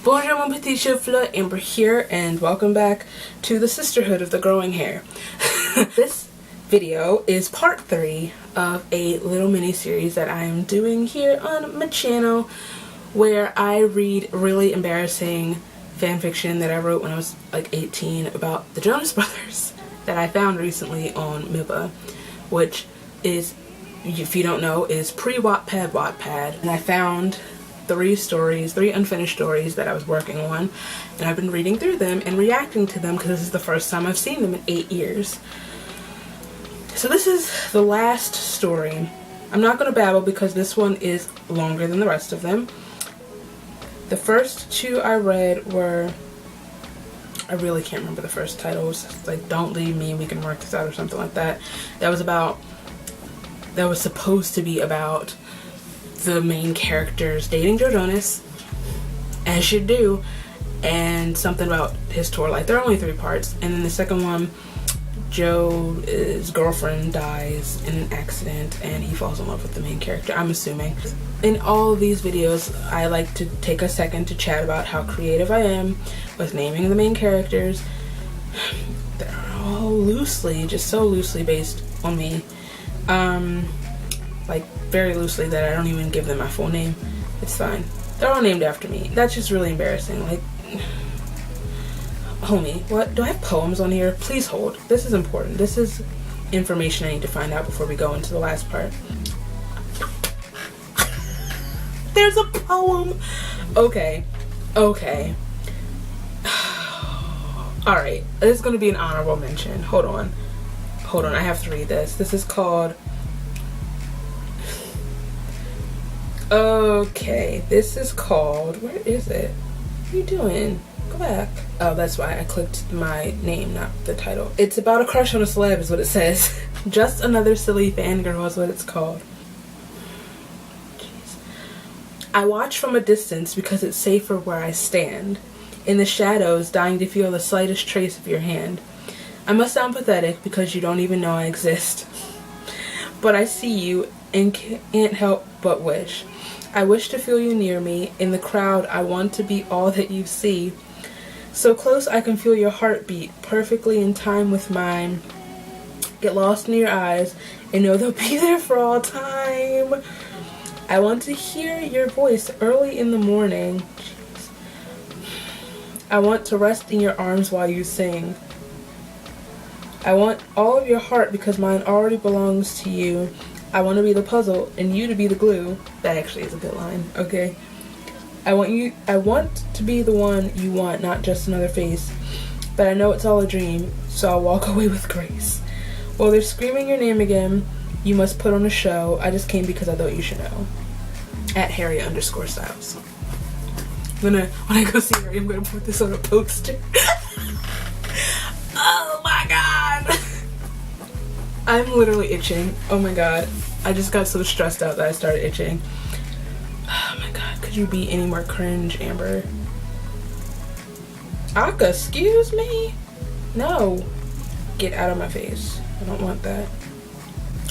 Bonjour mon petit chou-fleur, Amber here, and welcome back to the Sisterhood of the Growing Hair. This video is part 3 of a little mini-series that I am doing here on my channel, where I read really embarrassing fanfiction that I wrote when I was like 18 about the Jonas Brothers that I found recently on Miba, which is, if you don't know, is pre-Wattpad. And I found three unfinished stories that I was working on, and I've been reading through them and reacting to them because this is the first time I've seen them in 8 years. So this is the last story. I'm not going to babble because this one is longer than the rest of them. The first two I read were, I really can't remember the first title. It was like Don't Leave Me, We Can Work This Out or something like that. That was supposed to be about the main characters dating Joe Jonas, as you do, and something about his tour life. There are only 3 parts, and then the second one, Joe's girlfriend dies in an accident and he falls in love with the main character, I'm assuming. In all of these videos, I like to take a second to chat about how creative I am with naming the main characters. They're all loosely, just so loosely based on me. Like very loosely that I don't even give them my full name. It's fine. They're all named after me. That's just really embarrassing. Like, homie, what? Do I have poems on here? Please hold. This is important. This is information I need to find out before we go into the last part. There's a poem. Okay. Alright. This is going to be an honorable mention. Hold on. I have to read this. This is called... Okay, this is called, where is it? What are you doing? Go back. Oh, that's why I clicked my name, not the title. It's about a crush on a celeb is what it says. Just Another Silly Fangirl is what it's called. Jeez. I watch from a distance because it's safer where I stand. In the shadows, dying to feel the slightest trace of your hand. I must sound pathetic because you don't even know I exist. But I see you and can't help but wish. I wish to feel you near me. In the crowd, I want to be all that you see. So close I can feel your heartbeat, perfectly in time with mine. Get lost in your eyes and know they'll be there for all time. I want to hear your voice early in the morning. Jeez. I want to rest in your arms while you sing. I want all of your heart because mine already belongs to you. I want to be the puzzle and you to be the glue. That actually is a good line, okay? I want to be the one you want, not just another face. But I know it's all a dream, so I'll walk away with grace. While they're screaming your name again, you must put on a show. I just came because I thought you should know. At Harry_Styles. When I go see Harry, I'm gonna put this on a poster. Oh my god! I'm literally itching. Oh my god. I just got so stressed out that I started itching. Oh my god. Could you be any more cringe, Amber? Aka, excuse me? No. Get out of my face. I don't want that.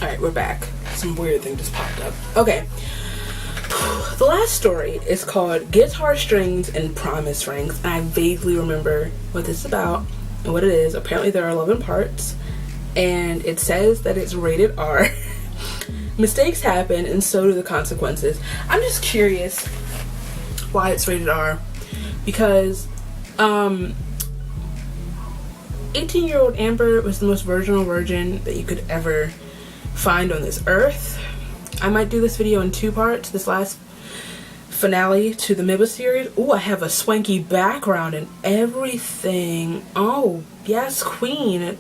Alright, we're back. Some weird thing just popped up. Okay. The last story is called Guitar Strings and Promise Rings. And I vaguely remember what this is about and what it is. Apparently there are 11 parts. And it says that it's rated R. Mistakes happen and so do the consequences. I'm just curious why it's rated R, because 18-year-old Amber was the most virginal virgin that you could ever find on this earth. I might do this video in 2 parts, this last finale to the Miba series. Oh, I have a swanky background and everything. Oh, yes, queen.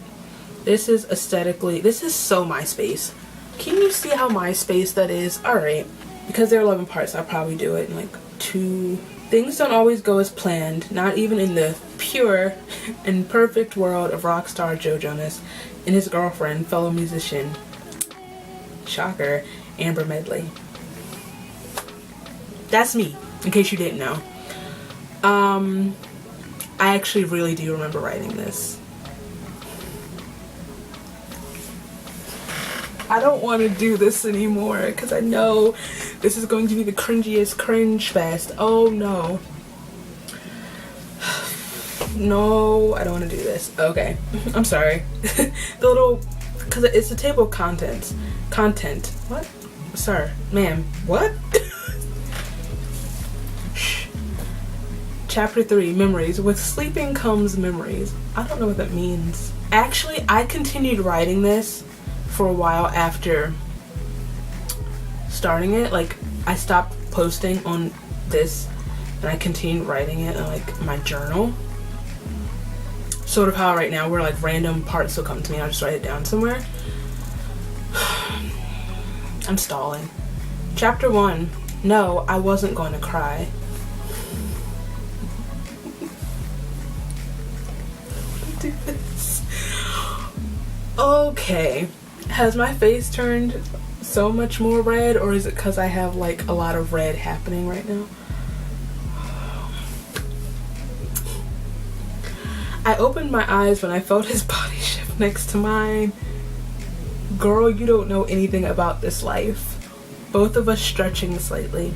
This is aesthetically, this is so MySpace. Can you see how MySpace that is? Alright. Because there are 11 parts, I'll probably do it in like 2. Things don't always go as planned, not even in the pure and perfect world of rock star Joe Jonas and his girlfriend, fellow musician, shocker, Amber Medley. That's me, in case you didn't know. I actually really do remember writing this. I don't want to do this anymore because I know this is going to be the cringiest cringe fest. Oh no. No, I don't want to do this. Okay. I'm sorry. The little, because it's a table of contents. Content. What? Sir. Ma'am. What? Chapter 3, Memories. With sleeping comes memories. I don't know what that means. Actually, I continued writing this for a while after starting it. Like, I stopped posting on this and I continued writing it in like my journal. Sort of how right now where like random parts will come to me, I'll just write it down somewhere. I'm stalling. Chapter 1, no, I wasn't going to cry. Do this. Okay, has my face turned so much more red, or is it because I have like a lot of red happening right now? I opened my eyes when I felt his body shift next to mine. Girl, you don't know anything about this life. Both of us stretching slightly.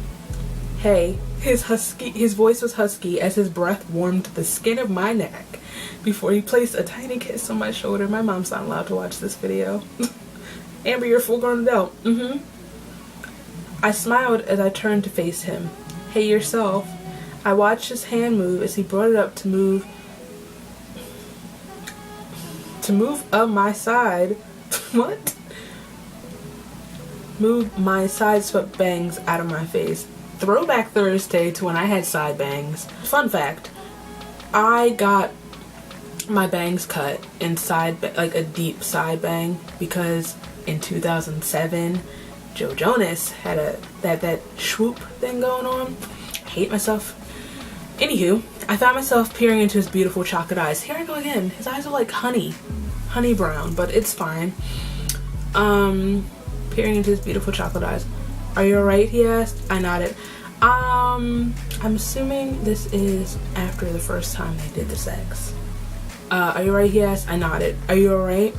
Hey, his voice was husky as his breath warmed the skin of my neck before he placed a tiny kiss on my shoulder. My mom's not allowed to watch this video. Amber, you're a full-grown adult. I smiled as I turned to face him. Hey, yourself. I watched his hand move as he brought it up to move up my side. What? Move my side-swept bangs out of my face. Throwback Thursday to when I had side bangs. Fun fact, I got my bangs cut in like a deep side bang because in 2007 Joe Jonas had that swoop thing going on. I hate myself. Anywho, I found myself peering into his beautiful chocolate eyes. Here I go again. His eyes are like honey brown, but it's fine. Peering into his beautiful chocolate eyes. Are you alright? He asked. I nodded. I'm assuming this is after the first time they did the sex. Are you alright? He asked. I nodded. Are you alright?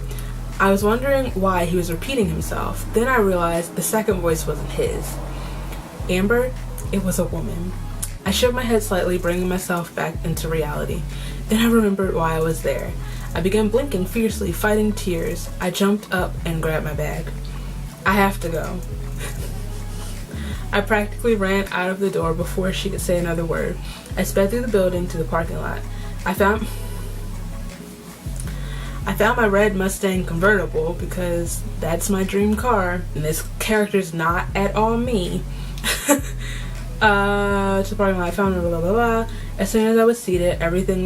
I was wondering why he was repeating himself. Then I realized the second voice wasn't his. Amber, it was a woman. I shook my head slightly, bringing myself back into reality. Then I remembered why I was there. I began blinking fiercely, fighting tears. I jumped up and grabbed my bag. I have to go. I practically ran out of the door before she could say another word. I sped through the building to the parking lot. I found my red Mustang convertible because that's my dream car, and this character's not at all me. To the parking lot, I found blah blah blah. As soon as I was seated, everything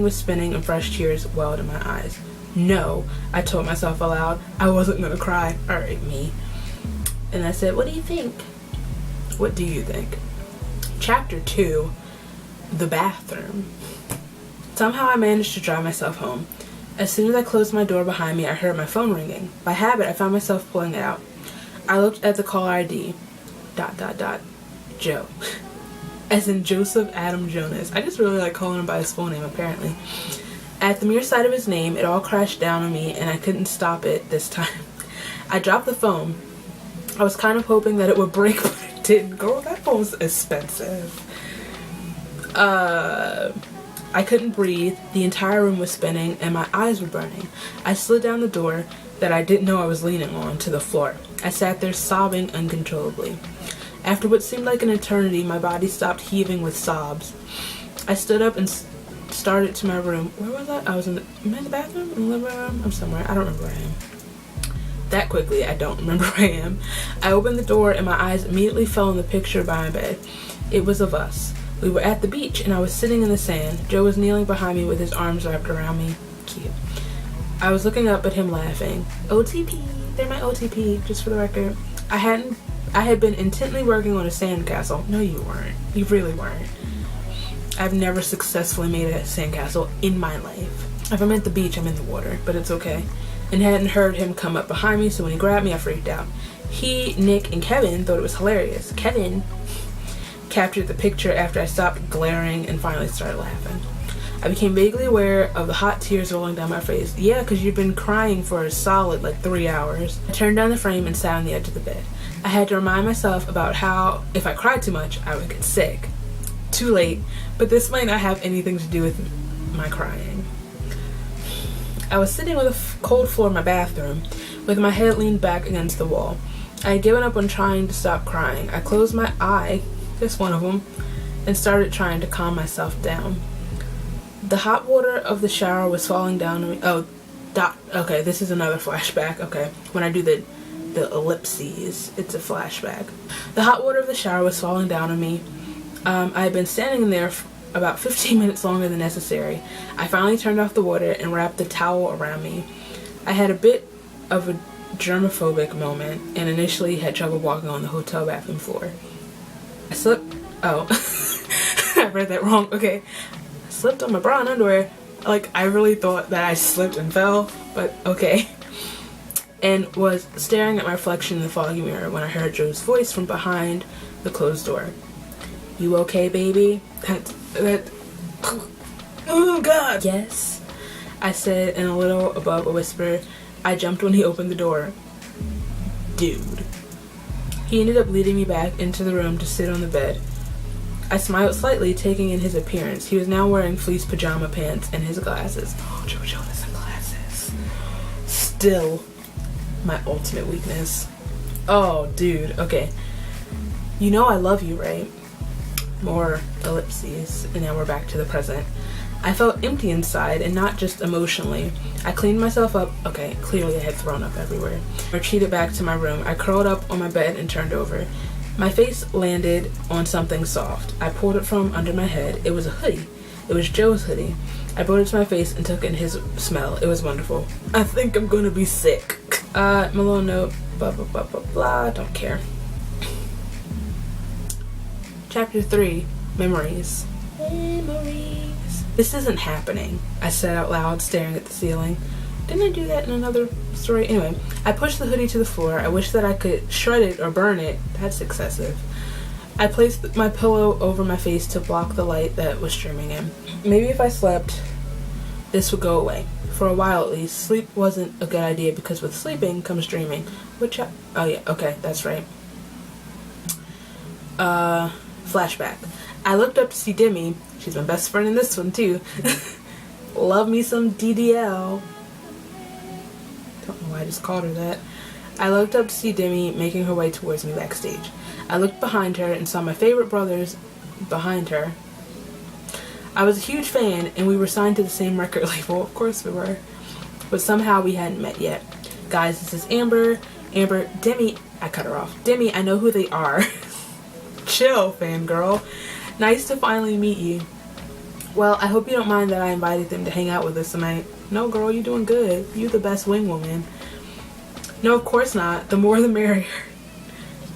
was spinning and fresh tears welled in my eyes. No, I told myself aloud. I wasn't gonna cry. Alright, me. And I said, what do you think? What do you think? Chapter 2, The Bathroom. Somehow I managed to drive myself home. As soon as I closed my door behind me, I heard my phone ringing. By habit, I found myself pulling it out. I looked at the caller ID. ... Joe. As in Joseph Adam Jonas. I just really like calling him by his full name, apparently. At the mere sight of his name, it all crashed down on me, and I couldn't stop it this time. I dropped the phone. I was kind of hoping that it would break, but it didn't. Girl, that phone's expensive. I couldn't breathe. The entire room was spinning, and my eyes were burning. I slid down the door that I didn't know I was leaning on to the floor. I sat there sobbing uncontrollably. After what seemed like an eternity, my body stopped heaving with sobs. I stood up and started to my room. Where was I? Am I in the bathroom? In the living room? I'm somewhere. I don't remember where I am. That quickly, I don't remember where I am. I opened the door and my eyes immediately fell on the picture by my bed. It was of us. We were at the beach and I was sitting in the sand. Joe was kneeling behind me with his arms wrapped around me. Cute. I was looking up at him laughing. OTP. They're my OTP, just for the record. I had been intently working on a sandcastle. No, you weren't. You really weren't. I've never successfully made a sandcastle in my life. If I'm at the beach, I'm in the water, but it's okay. And hadn't heard him come up behind me, so when he grabbed me, I freaked out. He, Nick, and Kevin thought it was hilarious. Kevin captured the picture after I stopped glaring and finally started laughing. I became vaguely aware of the hot tears rolling down my face. Yeah, because you've been crying for a solid, 3 hours. I turned down the frame and sat on the edge of the bed. I had to remind myself about how, if I cried too much, I would get sick. too late, but this might not have anything to do with my crying. I was sitting on the cold floor of my bathroom with my head leaned back against the wall. I had given up on trying to stop crying. I closed my eye, just one of them, and started trying to calm myself down. The hot water of the shower was falling down on me. Okay, this is another flashback. Okay, when I do the ellipses, it's a flashback. The hot water of the shower was falling down on me. I had been standing in there for about 15 minutes longer than necessary. I finally turned off the water and wrapped the towel around me. I had a bit of a germophobic moment and initially had trouble walking on the hotel bathroom floor. I slipped. Oh, I read that wrong. Okay. I slipped on my bra and underwear. Like, I really thought that I slipped and fell, but okay. And was staring at my reflection in the foggy mirror when I heard Joe's voice from behind the closed door. "You okay, baby?" Oh God. "Yes," I said in a little above a whisper. I jumped when he opened the door. Dude. He ended up leading me back into the room to sit on the bed. I smiled slightly, taking in his appearance. He was now wearing fleece pajama pants and his glasses. Oh, Joe Jonas and glasses. Still my ultimate weakness. Oh, dude. Okay. "You know I love you, right?" More ellipses, and now we're back to the present. I felt empty inside, and not just emotionally. I cleaned myself up. Okay, clearly I had thrown up everywhere. I retreated back to my room. I curled up on my bed and turned over. My face landed on something soft. I pulled it from under my head. It was a hoodie. It was Joe's hoodie. I brought it to my face and took in his smell. It was wonderful. "I think I'm gonna be sick." My little note, blah, blah, blah, blah, blah, don't care. Chapter 3, Memories. Memories. "This isn't happening," I said out loud, staring at the ceiling. Didn't I do that in another story? Anyway, I pushed the hoodie to the floor. I wish that I could shred it or burn it. That's excessive. I placed my pillow over my face to block the light that was streaming in. Maybe if I slept, this would go away. For a while at least. Sleep wasn't a good idea because with sleeping comes dreaming. Oh yeah, okay, that's right. Flashback. I looked up to see Demi. She's my best friend in this one too. Love me some DDL. Don't know why I just called her that. I looked up to see Demi making her way towards me backstage. I looked behind her and saw my favorite brothers behind her. I was a huge fan and we were signed to the same record label. Of course we were. But somehow we hadn't met yet. "Guys, this is Amber. Demi," I cut her off. "Demi, I know who they are." Chill, fangirl. "Nice to finally meet you. Well, I hope you don't mind that I invited them to hang out with us tonight." "No, girl, you're doing good. You're the best wing woman." "No, of course not. The more the merrier."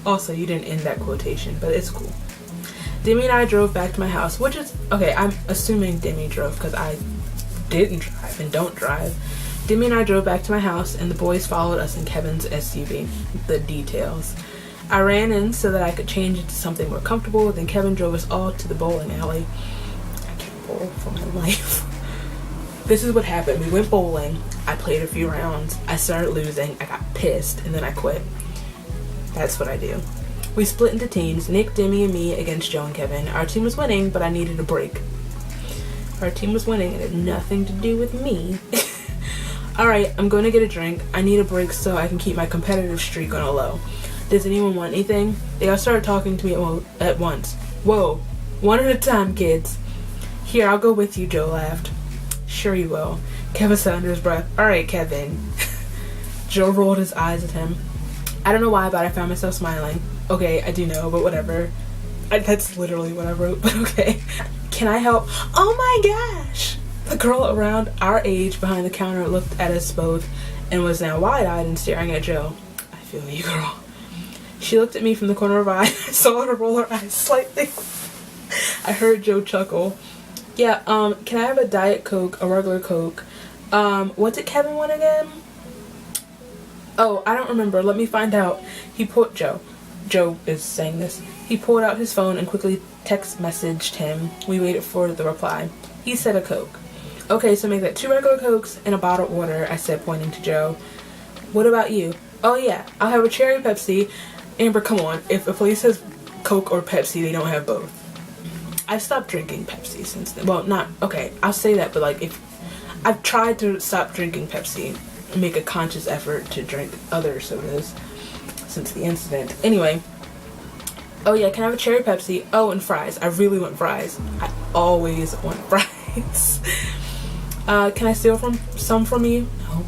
Also, you didn't end that quotation, but it's cool. Demi and I drove back to my house, which is, okay, I'm assuming Demi drove because I didn't drive and don't drive. Demi and I drove back to my house and the boys followed us in Kevin's SUV. The details. I ran in so that I could change into something more comfortable, then Kevin drove us all to the bowling alley. I can't bowl for my life. This is what happened. We went bowling. I played a few rounds. I started losing. I got pissed and then I quit. That's what I do. We split into teams, Nick, Demi, and me against Joe and Kevin. Our team was winning, but I needed a break. Our team was winning and it had nothing to do with me. Alright, I'm going to get a drink. I need a break so I can keep my competitive streak on a low. Does anyone want anything? They all started talking to me at once. Whoa, one at a time, kids. Here, I'll go with you, Joe laughed. Sure you will. Kevin said under his breath. Alright, Kevin. Joe rolled his eyes at him. I don't know why, but I found myself smiling. Okay, I do know, but whatever. That's literally what I wrote, but okay. Can I help? Oh my gosh! The girl around our age behind the counter looked at us both and was now wide-eyed and staring at Joe. I feel you, girl. She looked at me from the corner of her eye. I saw her roll her eyes slightly. I heard Joe chuckle. Yeah, can I have a Diet Coke, a regular Coke? What did Kevin want again? Oh, I don't remember. Let me find out. Joe is saying this. He pulled out his phone and quickly text messaged him. We waited for the reply. He said a Coke. Okay, so make that 2 regular Cokes and a bottled water, I said, pointing to Joe. What about you? Oh yeah, I'll have a cherry Pepsi. Amber, come on. If a place has Coke or Pepsi, they don't have both. I've stopped drinking Pepsi since then. Well, not, okay, I'll say that, but like, if I've tried to stop drinking Pepsi and make a conscious effort to drink other sodas since the incident. Anyway, oh yeah, can I have a cherry Pepsi? Oh, and fries. I really want fries. I always want fries. Can I steal some from you? No.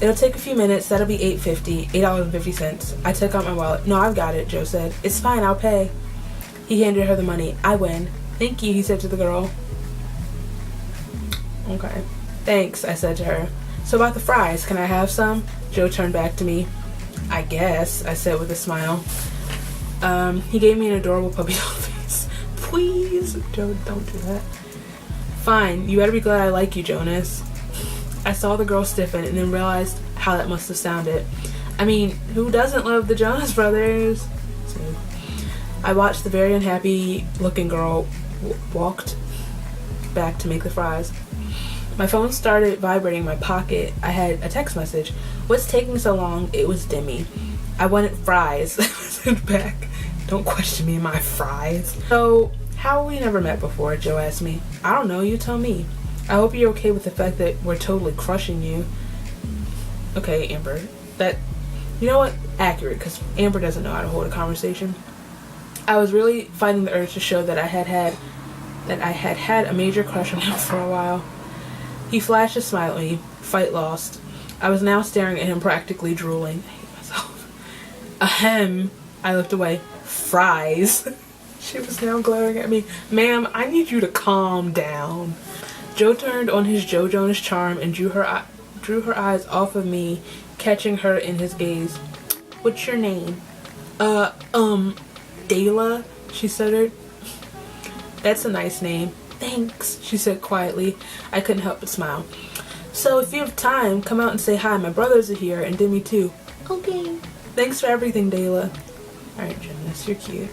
It'll take a few minutes. That'll be $8.50. I took out my wallet. No, I've got it, Joe said. It's fine, I'll pay. He handed her the money. I win. Thank you, he said to the girl. Okay. Thanks, I said to her. So about the fries, can I have some? Joe turned back to me. I guess, I said with a smile. He gave me an adorable puppy dog face. Please, Joe, don't do that. Fine, you better be glad I like you, Jonas. I saw the girl stiffen and then realized how that must have sounded. I mean, who doesn't love the Jonas Brothers? So, I watched the very unhappy looking girl walked back to make the fries. My phone started vibrating in my pocket. I had a text message. What's taking so long? It was Demi. I wanted fries. I sent back. Don't question me and my fries. So, how have we never met before? Joe asked me. I don't know, you tell me. I hope you're okay with the fact that we're totally crushing you. Okay, Amber. That, you know what? Accurate, because Amber doesn't know how to hold a conversation. I was really fighting the urge to show that I had had a major crush on him for a while. He flashed a smile at me. Fight lost. I was now staring at him, practically drooling. I hate myself. Ahem. I looked away. Fries. She was now glaring at me. Ma'am, I need you to calm down. Joe turned on his Joe Jonas charm and drew her eyes off of me, catching her in his gaze. What's your name? Dela, she stuttered. That's a nice name. Thanks, she said quietly. I couldn't help but smile. So if you have time, come out and say hi. My brothers are here, and Demi too. Okay. Thanks for everything, Dela. Alright, Jonas, you're cute.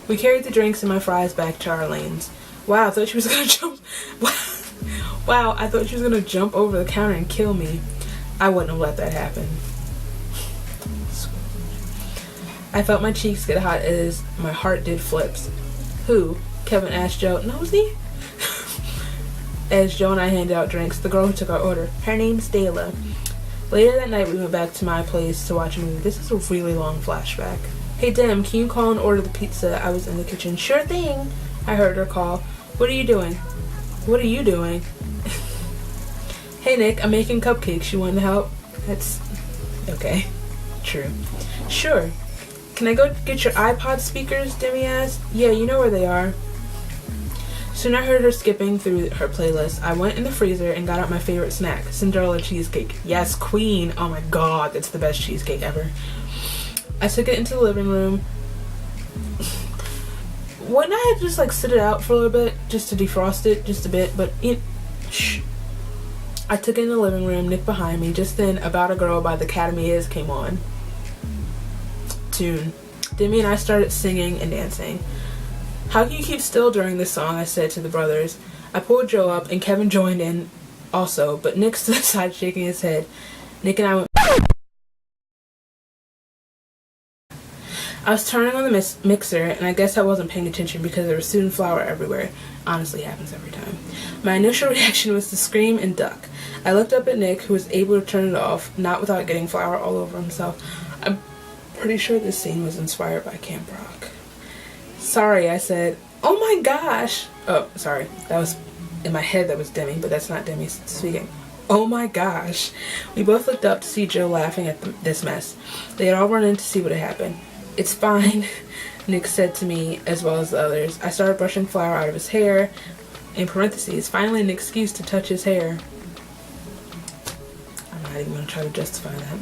We carried the drinks and my fries back to our lanes. Wow, I thought she was gonna jump. Wow, I thought she was gonna jump over the counter and kill me. I wouldn't have let that happen. I felt my cheeks get hot as my heart did flips. Who? Kevin asked Joe. Nosy? As Joe and I handed out drinks, the girl who took our order. Her name's Dela. Later that night, we went back to my place to watch a movie. This is a really long flashback. Hey, Dem, can you call and order the pizza? I was in the kitchen. Sure thing, I heard her call. What are you doing? What are you doing? Hey, Nick, I'm making cupcakes. You want to help? That's okay. True. Sure. Can I go get your iPod speakers? Demi asked. Yeah, you know where they are. Soon I heard her skipping through her playlist. I went in the freezer and got out my favorite snack, Cinderella cheesecake. Yes, queen. Oh my god, that's the best cheesecake ever. I took it into the living room. Wouldn't I have just like sit it out for a little bit just to defrost it just a bit? But shh. I took it in the living room, Nick behind me. Just then, About a Girl by the Academy Is came on. Tune. Demi and I started singing and dancing. How can you keep still during this song? I said to the brothers. I pulled Joe up and Kevin joined in also, but Nick stood aside shaking his head. Nick and I went. I was turning on the mixer and I guess I wasn't paying attention because there was student flour everywhere. Honestly, happens every time. My initial reaction was to scream and duck. I looked up at Nick, who was able to turn it off, not without getting flour all over himself. I'm pretty sure this scene was inspired by Camp Rock. Sorry, I said. Oh my gosh! Oh, sorry. That was, in my head that was Demi, but that's not Demi speaking. Oh my gosh. We both looked up to see Joe laughing at this mess. They had all run in to see what had happened. It's fine, Nick said to me, as well as the others. I started brushing flour out of his hair. In parentheses, finally an excuse to touch his hair. I'm not even going to try to justify that.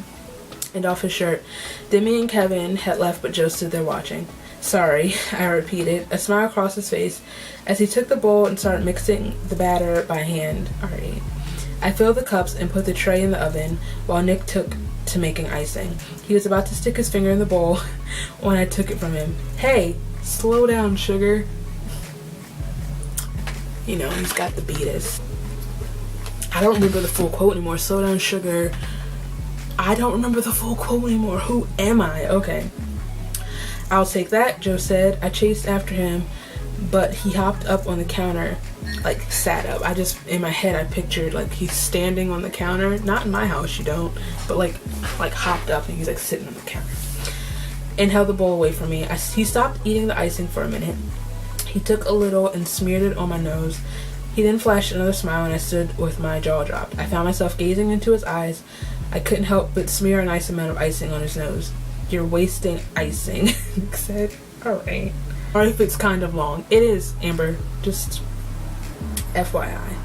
And off his shirt. Demi and Kevin had left, but Joe stood there watching. Sorry, I repeated, a smile across his face, as he took the bowl and started mixing the batter by hand. Alright. I filled the cups and put the tray in the oven, while Nick took to making icing. He was about to stick his finger in the bowl when I took it from him. Hey, slow down, sugar. You know, he's got the beatus. I don't remember the full quote anymore. Slow down, sugar. I don't remember the full quote anymore. Who am I? Okay. I'll take that, Joe said. I chased after him, but he hopped up on the counter, like sat up. I just, in my head, I pictured like he's standing on the counter. Not in my house, you don't, but like hopped up and he's like sitting on the counter and held the bowl away from me. He stopped eating the icing for a minute. He took a little and smeared it on my nose. He then flashed another smile and I stood with my jaw dropped. I found myself gazing into his eyes. I couldn't help but smear a nice amount of icing on his nose. "You're wasting icing," Nick said. Alright. Or if it's kind of long. It is, Amber. Just FYI.